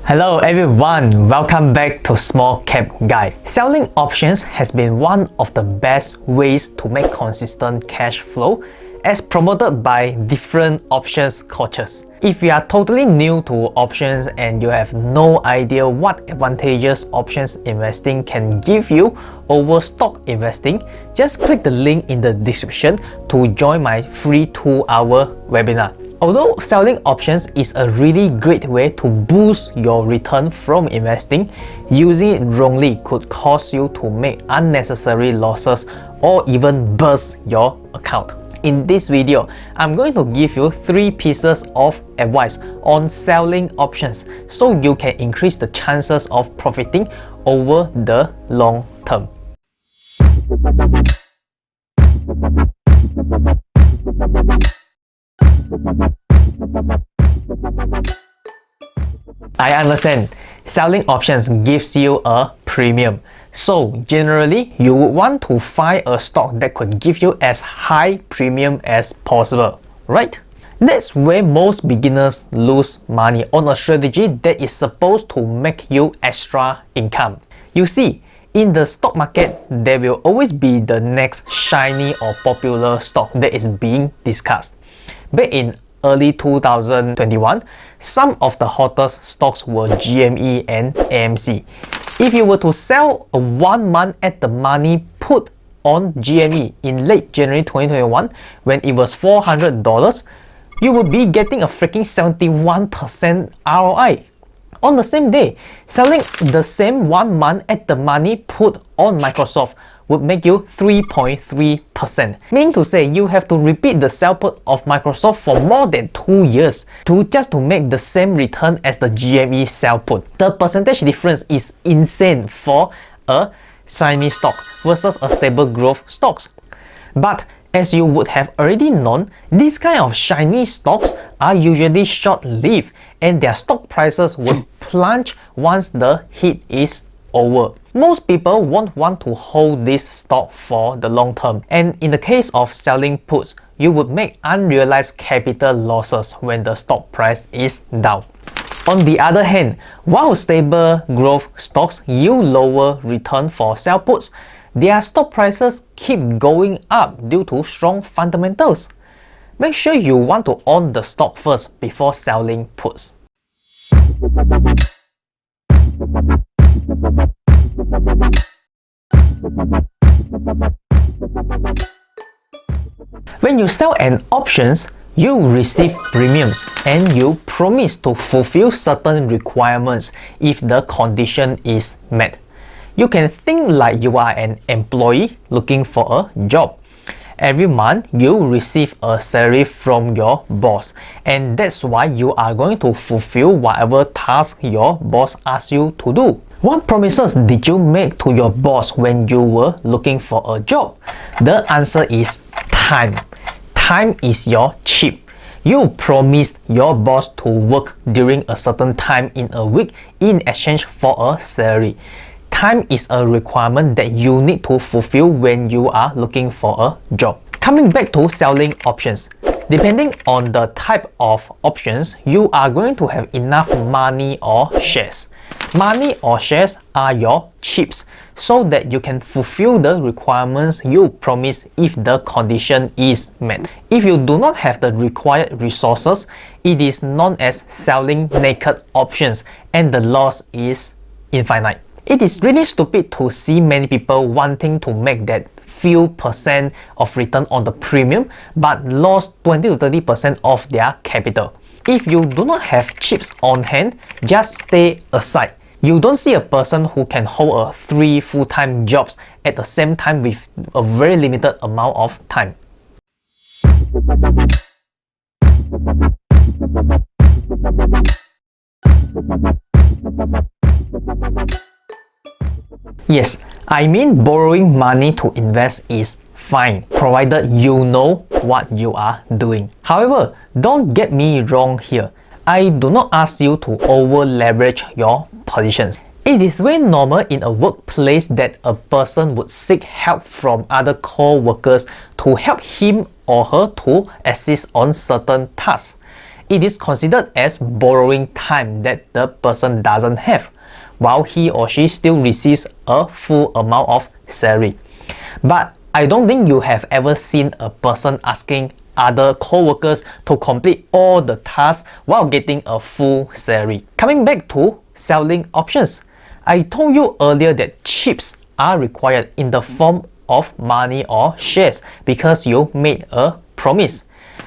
Hello everyone, welcome back to SmallCapGuy. Selling options has been one of the best ways to make consistent cash flow as promoted by different options coaches. If you are totally new to options and you have no idea what advantages options investing can give you over stock investing, just click the link in the description to join my free 2-hour webinar. Although selling options is a really great way to boost your return from investing, using it wrongly could cause you to make unnecessary losses or even burst your account. In this video, I'm going to give you 3 pieces of advice on selling options so you can increase the chances of profiting over the long term. I understand selling options gives you a premium. So generally, you would want to find a stock that could give you as high premium as possible, right? That's where most beginners lose money on a strategy that is supposed to make you extra income. You see, in the stock market, there will always be the next shiny or popular stock that is being discussed. Back in early 2021, some of the hottest stocks were GME and AMC. If you were to sell a 1 month at the money put on GME in late January 2021 when it was $400, you would be getting a freaking 71% ROI. On the same day, selling the same 1 month at the money put on Microsoft would make you 3.3%. Meaning to say you have to repeat the sell put of Microsoft for more than 2 years just to make the same return as the GME sell put. The percentage difference is insane for a shiny stock versus a stable growth stocks. But as you would have already known, these kind of shiny stocks are usually short-lived and their stock prices would plunge once the heat is over. Most people won't want to hold this stock for the long term, and in the case of selling puts, you would make unrealized capital losses when the stock price is down. On the other hand, while stable growth stocks yield lower return for sell puts, their stock prices keep going up due to strong fundamentals. Make sure you want to own the stock first before selling puts. When you sell an options, you receive premiums and you promise to fulfill certain requirements if the condition is met. You can think like you are an employee looking for a job. Every month, you receive a salary from your boss, and that's why you are going to fulfill whatever task your boss asks you to do. What promises did you make to your boss when you were looking for a job? The answer is time. Time is your chip. You promised your boss to work during a certain time in a week in exchange for a salary. Time is a requirement that you need to fulfill when you are looking for a job. Coming back to selling options, depending on the type of options, you are going to have enough money or shares. Money or shares are your chips so that you can fulfill the requirements you promised if the condition is met. If you do not have the required resources, it is known as selling naked options and the loss is infinite. It is really stupid to see many people wanting to make that few percent of return on the premium but lost 20 to 30% of their capital. If you do not have chips on hand, just stay aside. You don't see a person who can hold a 3 full-time jobs at the same time with a very limited amount of time. Yes, I mean borrowing money to invest is fine, provided you know what you are doing. However, don't get me wrong here. I do not ask you to over-leverage your positions. It is very normal in a workplace that a person would seek help from other co-workers to help him or her to assist on certain tasks. it is considered as borrowing time that the person doesn't have, while he or she still receives a full amount of salary. But I don't think you have ever seen a person asking other co-workers to complete all the tasks while getting a full salary. Coming back to selling options, I told you earlier that chips are required in the form of money or shares because you made a promise.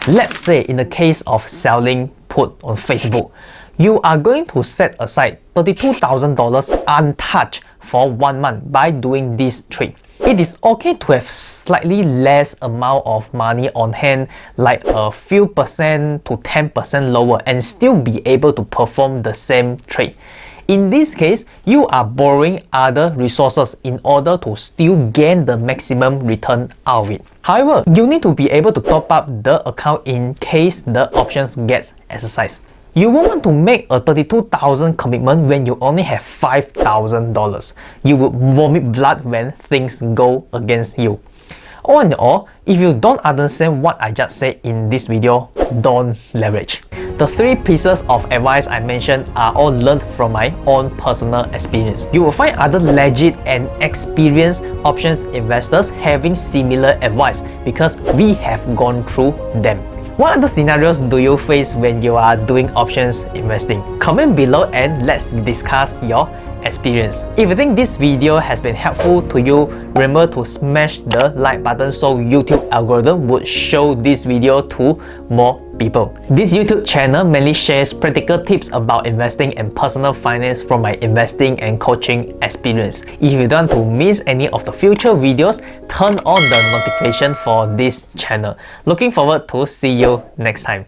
Let's say in the case of selling put on Facebook, you are going to set aside $32,000 untouched for 1 month by doing this trade. It is okay to have slightly less amount of money on hand, like a few percent to 10% lower, and still be able to perform the same trade. In this case, you are borrowing other resources in order to still gain the maximum return out of it. However, you need to be able to top up the account in case the options gets exercised. You won't want to make a $32,000 commitment when you only have $5,000. You would vomit blood when things go against you. All in all, if you don't understand what I just said in this video, don't leverage. The 3 pieces of advice I mentioned are all learned from my own personal experience. You will find other legit and experienced options investors having similar advice because we have gone through them. What other scenarios do you face when you are doing options investing? Comment below and let's discuss your experience. If you think this video has been helpful to you, remember to smash the like button so YouTube algorithm would show this video to more people. This YouTube channel mainly shares practical tips about investing and personal finance from my investing and coaching experience. If you don't want to miss any of the future videos, turn on the notification for this channel. Looking forward to see you next time.